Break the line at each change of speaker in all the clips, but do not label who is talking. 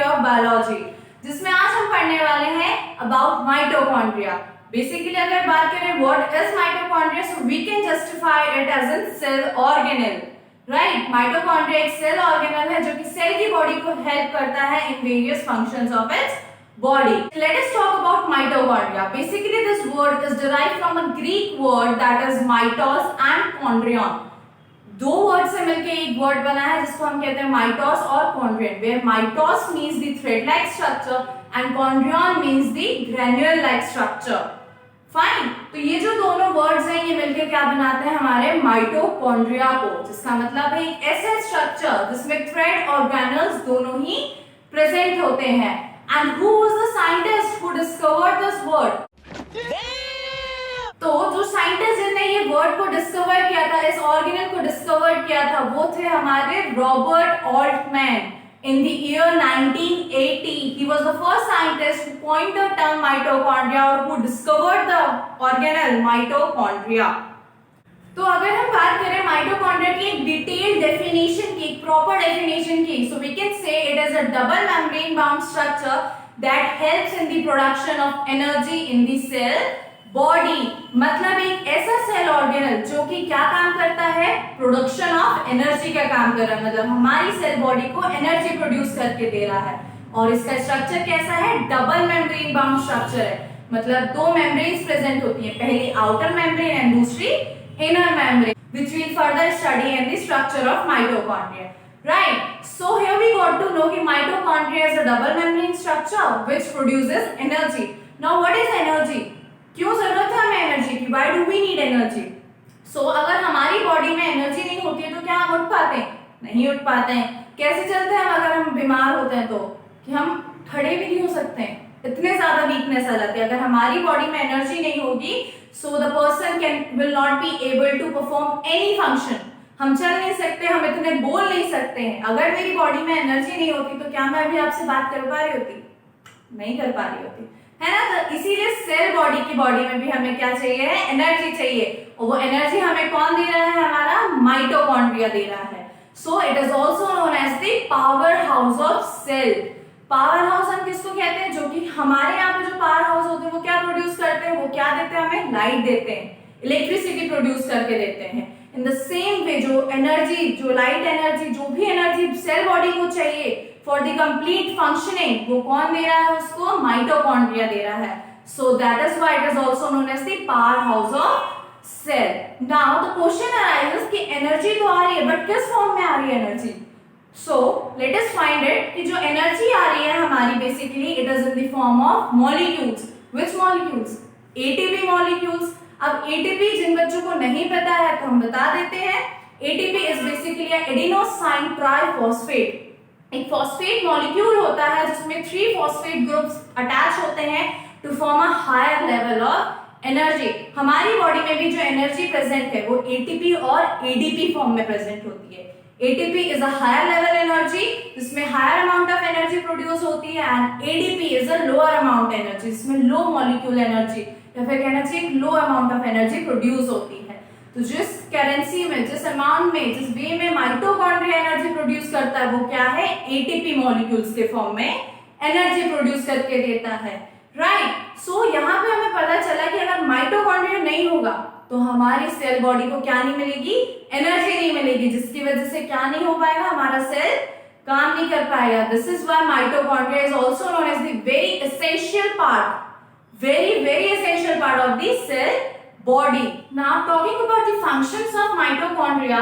Of biology, जिसमें आज हम पढ़ने वाले हैं अबाउट माइटोकॉन्ड्रिया। बेसिकली अगर बात करें what is mitochondria, so we can justify it as an cell organelle, right. Mitochondria एक सेल ऑर्गेनेल है जो कि सेल की बॉडी को हेल्प करता है in various functions of its body. Let us talk about mitochondria. Basically, this word is derived from a Greek word that is mitos and chondrion. दो word से मिलके एक वर्ड बना है जिसको हम कहते हैं माइटोस और कॉन्ड्रियन, where mitos means the thread-like structure and chondrion means the granule-like structure. Fine. तो ये जो दोनों वर्ड्स हैं ये मिलके क्या बनाते हैं हमारे माइटोकॉन्ड्रिया को, जिसका मतलब है एक ऐसा स्ट्रक्चर जिसमें थ्रेड और ग्रैन्यूल्स दोनों ही प्रेजेंट होते हैं। And who was the scientist who discovered this word? तो जो साइंटिस्ट जिनने ये वर्ड को डिस्कवर किया था, इस ऑर्गेनेल को डिस्कवर किया था, वो थे हमारे Robert Altman in the year 1980. He was the first scientist who coined the term mitochondria or who discovered the organelle mitochondria. तो अगर हम बात करें माइटोकॉन्ड्रिया की एक डिटेल्ड डेफिनेशन की, एक प्रॉपर डेफिनेशन की, so we can say it is a double membrane bound structure that helps in the production of energy in the cell body. मतलब एक ऐसा सेल ऑर्गेनल जो कि क्या काम करता है, प्रोडक्शन ऑफ एनर्जी का काम कर रहा है, मतलब हमारी सेल बॉडी को एनर्जी प्रोड्यूस करके दे रहा है। और इसका स्ट्रक्चर कैसा है, डबल मेम्ब्रेन बाउंड स्ट्रक्चर है, मतलब दो मेम्ब्रेन्स प्रेजेंट होती है, पहली आउटर मेम्ब्रेन एंड दूसरी inner membrane, which we'll further study in the structure of mitochondria, right? So here we got to know that mitochondria is a double membrane structure which produces energy. Now what is energy? क्यों जरूरत है हमें energy की? Why do we need energy? So अगर हमारी body में energy नहीं होती है तो क्या हम उठ पाते हैं? नहीं उठ पाते हैं। कैसे चलते हैं अगर हम बीमार होते हैं तो कि हम खड़े भी नहीं हो सकते हैं, इतने ज्यादा वीकनेस आ जाती है। अगर हमारी बॉडी में एनर्जी नहीं होगी so the person will not be able to perform any function. हम चल नहीं सकते, हम इतने बोल नहीं सकते हैं। अगर मेरी बॉडी में एनर्जी नहीं होती तो क्या मैं अभी आपसे बात कर पा रही होती? नहीं कर पा रही होती, है ना। तो इसीलिए सेल बॉडी की बॉडी में भी हमें क्या चाहिए है, एनर्जी चाहिए, और वो एनर्जी हमें कौन दे रहा है, हमारा माइटोकॉन्ड्रिया दे रहा है। So it is also known as the power house of cell. Power house हम किसको कहते हैं, जो कि हमारे यहाँ पे जो पावर हाउस होते हैं वो क्या प्रोड्यूस करते हैं, वो क्या देते हैं, हमें लाइट देते हैं, इलेक्ट्रिसिटी प्रोड्यूस करके देते हैं। इन द सेम वे जो एनर्जी, जो लाइट एनर्जी, जो भी एनर्जी सेल बॉडी को चाहिए फॉर द कंप्लीट फंक्शनिंग, वो कौन दे रहा है, उसको माइटोकॉन्ड्रिया दे रहा है। So that is why it is also known as the power house of cell. Now the question arises कि एनर्जी तो आ रही है बट किस फॉर्म में आ रही है energy. So let us find it कि जो एनर्जी आ रही है हमारी, basically it is in the form of molecules. Which molecules? ATP molecules. अब एटीपी जिन बच्चों को नहीं पता है तो हम बता देते हैं, ATP is basically adenosine triphosphate. एक फॉस्फेट मॉलिक्यूल होता है जिसमें 3 फॉस्फेट ग्रुप्स अटैच होते हैं to form a higher level of energy. हमारी बॉडी में भी जो एनर्जी प्रेजेंट है वो एटीपी और एडीपी फॉर्म में प्रेजेंट होती है। ATP is a higher level energy जिसमें higher amount of energy produce होती है, and ADP is a lower amount energy जिसमें low molecule energy या फिर कहना चाहिए low amount of energy produce होती है। तो जिस करेंसी में, जिस अमाउंट में, जिस वे में माइटोकॉन्ड्रिया एनर्जी प्रोड्यूस करता है वो क्या है, ATP मॉलिक्यूल्स के फॉर्म में एनर्जी प्रोड्यूस करके देता है, राइट। सो यहाँ पे हमें पता चला कि अगर माइटोकॉन्ड्रिया नहीं होगा तो हमारी सेल बॉडी को क्या नहीं मिलेगी, एनर्जी नहीं मिलेगी, जिसकी वजह से क्या नहीं हो पाएगा, हमारा सेल काम नहीं कर पाएगा। This is why mitochondria is also known as the very essential part, very essential part of the cell body. Now talking about the functions of mitochondria,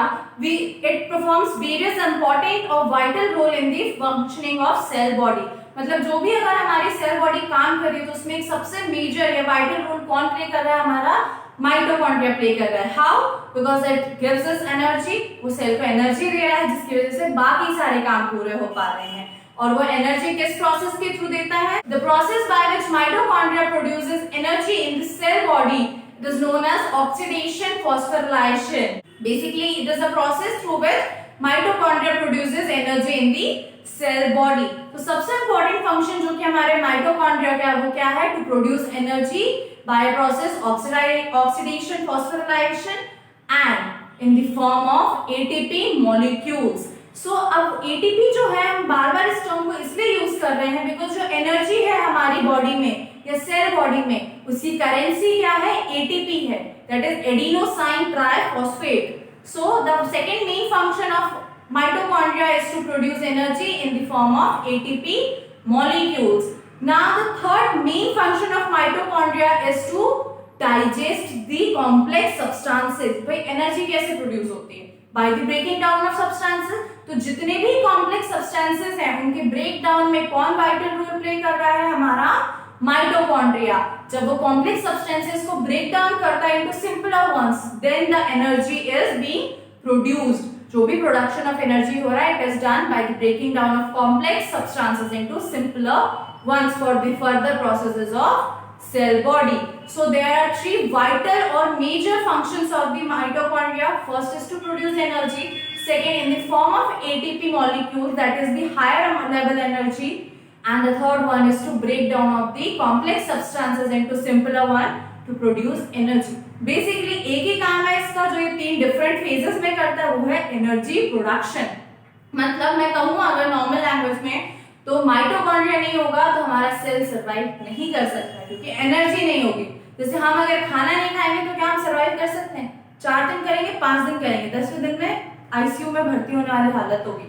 it performs various important or vital role in the functioning of cell body. मतलब जो भी अगर हमारी cell body काम कर रही है तो उसमें एक सबसे मेजर या वाइटल रोल कौन प्ले कर रहा है, हमारा माइटोकॉन्ड्रिया प्ले कर रहा है। How? Because it gives us energy, वो सेल को एनर्जी दे रहा है जिसकी वजह से बाकी सारे काम पूरे हो पा रहे हैं। और वो एनर्जी किस प्रोसेस के थ्रू देता है, the process by which mitochondria produces energy in the cell body, it is known as oxidation phosphorylation. Basically it is a process through which mitochondria produces energy in the cell body. तो सबसे important function जो कि हमारे mitochondria का वो क्या है, to produce energy by process oxidation phosphorylation and in the form of ATP molecules. So अब एटीपी जो है, हम बार बार इस टर्म को इसलिए यूज कर रहे हैं बिकॉज जो एनर्जी है हमारी बॉडी में या सेल बॉडी में उसकी करेंसी क्या है, एटीपी है, that is adenosine triphosphate. So the second main function of mitochondria is to produce energy in the form of ATP molecules. Now the third main function of mitochondria is to digest the complex substances. भाई energy कैसे produce होती है? By the breaking down of substances. तो जितने भी complex substances हैं उनके break down में कौन वाइटल रोल प्ले कर रहा है? हमारा माइटोकॉन्ड्रिया। जब वो कॉम्प्लेक्स सब्सटेंसेस को ब्रेक डाउन करता है into simpler ones, then the energy is being produced. जो भी प्रोडक्शन ऑफ एनर्जी हो रहा है it is done by the breaking down of complex substances into simpler ones for the further processes of cell body. So there are three vital or major functions of the mitochondria. First is to produce energy, second in the form of ATP molecules, that is the higher level energy, and the third one is to break down of the complex substances into simpler one to produce energy. Basically एक ही काम है इसका जो ये तीन different phases में करता है, वो है energy production. मतलब मैं कहूँ अगर नॉर्मल लैंग्वेज में तो माइटोकॉन्ड्रिया नहीं होगा तो हमारा सेल सरवाइव नहीं कर सकता क्योंकि एनर्जी नहीं होगी। जैसे हम अगर खाना नहीं खाएंगे तो क्या हम सरवाइव कर सकते हैं? 4 दिन करेंगे, 5 दिन करेंगे, 10वें दिन में आईसीयू में भर्ती होने वाली हालत होगी,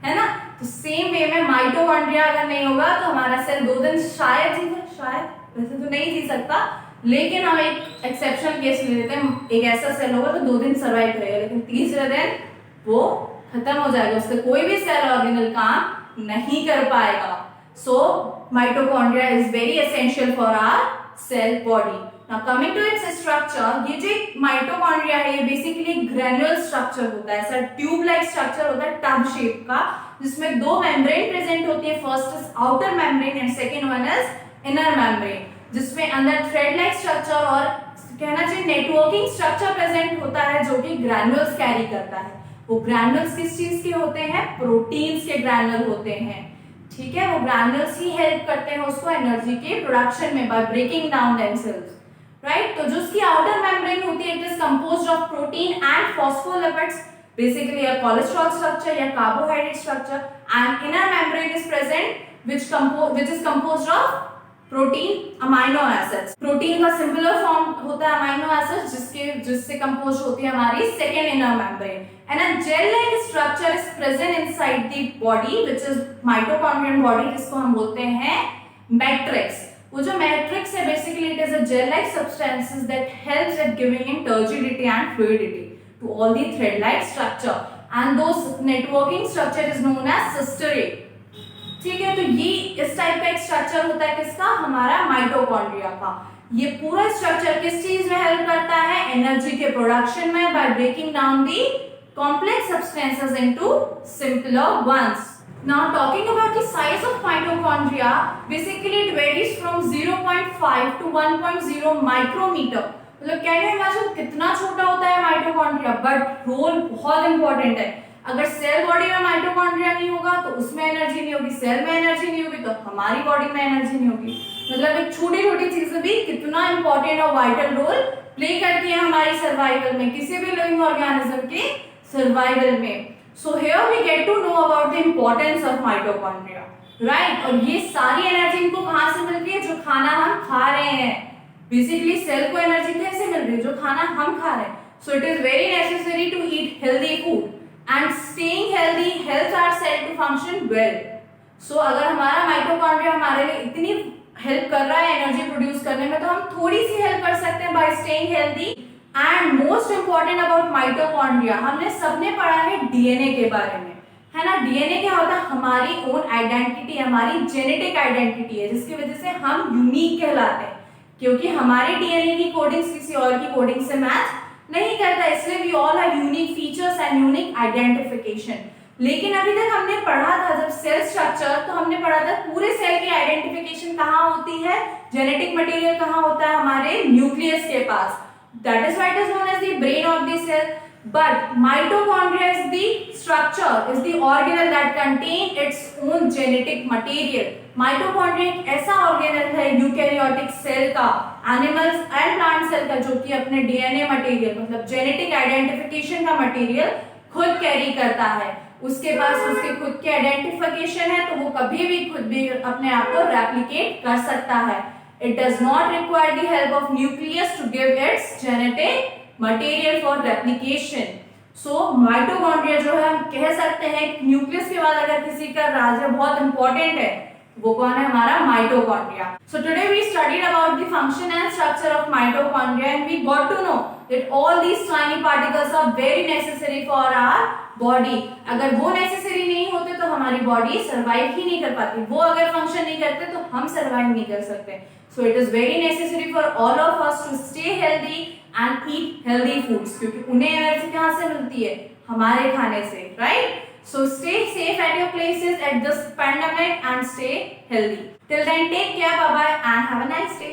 है ना? तो सेम वे में माइटोकॉन्ड्रिया अगर नहीं होगा तो हमारा सेल 2 दिन शायद जी, शायद वैसे तो नहीं जी सकता, लेकिन हम एक एक्सेप्शनल केस ले लेते हैं, एक ऐसा सेल होगा तो 2 दिन सर्वाइव करेगा लेकिन तीसरे दिन वो खत्म हो जाएगा, उससे कोई भी सेल ऑर्गेनल काम नहीं कर पाएगा। So mitochondria is very essential for our cell body. Now coming to its structure, ये जो माइटोकॉन्ड्रिया है ये बेसिकली ग्रैन्युलर स्ट्रक्चर होता है, ऐसा ट्यूब लाइक स्ट्रक्चर होता है टब शेप का, जिसमें 2 मेम्ब्रेन प्रेजेंट होती है, first is outer membrane and second one is inner membrane, जिसमें अंदर थ्रेड लाइक स्ट्रक्चर और कहना चाहिए नेटवर्किंग स्ट्रक्चर प्रेजेंट होता है जो कि ग्रैन्युल्स कैरी करता है। वो ग्रैन्युल्स किस चीज के होते हैं? प्रोटीन्स के ग्रैन्युल होते हैं, ठीक है? वो ग्रैन्युल्स ही हेल्प करते हैं उसको एनर्जी के प्रोडक्शन में by breaking down themselves, right? तो जो उसकी आउटर मेम्ब्रेन होती है it is composed of protein and phospholipids, basically a cholesterol structure या carbohydrate structure, and inner membrane is present which is composed of protein amino acids. Protein का simpler form होता है amino acids जिससे compose होती है हमारी second inner membrane, and a gel like structure is present inside the body which is mitochondrion body, जिसको हम बोलते हैं मैट्रिक्स। वो जो मैट्रिक्स है basically it is a gel like substances that helps in giving in turgidity and fluidity to all the thread like structure, and those networking structure is known as सिस्टरेट, ठीक है? तो ये इस टाइप का एक स्ट्रक्चर होता है किसका? हमारा माइटोकॉन्ड्रिया का। ये पूरा स्ट्रक्चर किस चीज में हेल्प करता है? एनर्जी के प्रोडक्शन में by breaking down the complex substances into simpler ones. Now talking about the size of mitochondria, basically it varies from 0.5 to 1.0 micrometre. मतलब कैन यू इमेजिन कितना छोटा होता है माइटोकॉन्ड्रिया, बट रोल बहुत इंपॉर्टेंट है। अगर सेल बॉडी में mitochondria नहीं होगा तो उसमें एनर्जी नहीं होगी, सेल में एनर्जी नहीं होगी तो हमारी बॉडी में एनर्जी नहीं होगी। मतलब एक छोटी छोटी चीजें भी कितना इंपॉर्टेंट और वाइटल रोल प्ले करती है हमारी सर्वाइवल में, किसी भी लिविंग ऑर्गेनिज्म के सर्वाइवल में। So here we get to know about the importance of mitochondria, right? और ये सारी एनर्जी इनको कहाँ से मिलती है? जो खाना हम खा रहे हैं। बेसिकली सेल को एनर्जी कैसे मिल रही है? जो खाना हम खा रहे हैं। So it is very necessary to eat healthy food and staying healthy helps our cell to function well. So अगर हमारा माइटोकॉन्ड्रिया हमारे लिए इतनी हेल्प कर रहा है एनर्जी प्रोड्यूस करने में तो हम थोड़ी सी हेल्प कर सकते हैं by staying healthy. And most important about mitochondria, हमने सबने पढ़ा है डीएनए के बारे में, है ना? डीएनए क्या होता है? हमारी ओन आइडेंटिटी, हमारी जेनेटिक आइडेंटिटी है जिसकी वजह से हम यूनिक कहलाते हैं, क्योंकि हमारे डीएनए की कोडिंग किसी और की कोडिंग से मैच नहीं करता, इसलिए we all have unique features and unique identification. लेकिन अभी तक हमने पढ़ा था जब सेल स्ट्रक्चर, तो हमने पढ़ा था पूरे सेल की आइडेंटिफिकेशन कहाँ होती है? जेनेटिक मटेरियल कहाँ होता है? हमारे न्यूक्लियस के पास। That is why it is known as the brain of the cell. But mitochondria is the structure, is the organelle that contain its own genetic material. Mitochondria एक ऐसा organelle है eukaryotic cell का, animals and plant cell का, जो कि अपने DNA material मतलब genetic identification का मटेरियल खुद कैरी करता है. उसके पास उसके खुद के आइडेंटिफिकेशन है, तो वो कभी भी खुद भी अपने आप को रेप्लिकेट कर सकता है. It does not require the help of nucleus to give its genetic material for replication. So mitochondria जो है हम कह सकते हैं न्यूक्लियस के बाद अगर किसी का राज्य बहुत इंपॉर्टेंट है, वो कौन है? हमारा mitochondria. So today we studied about the function and structure of mitochondria and we got to know that all these tiny particles are very necessary for our body. अगर वो necessary नहीं होते तो हमारी body survive ही नहीं कर पाती. वो अगर function नहीं करते तो हम survive नहीं कर सकते. So it is very necessary for all of us to stay healthy and eat healthy foods. क्योंकि उन्हें एनर्जी कहाँ से मिलती है? हमारे खाने से, right? So stay safe at your places at this pandemic and stay healthy. Till then, take care, bye bye, and have a nice day.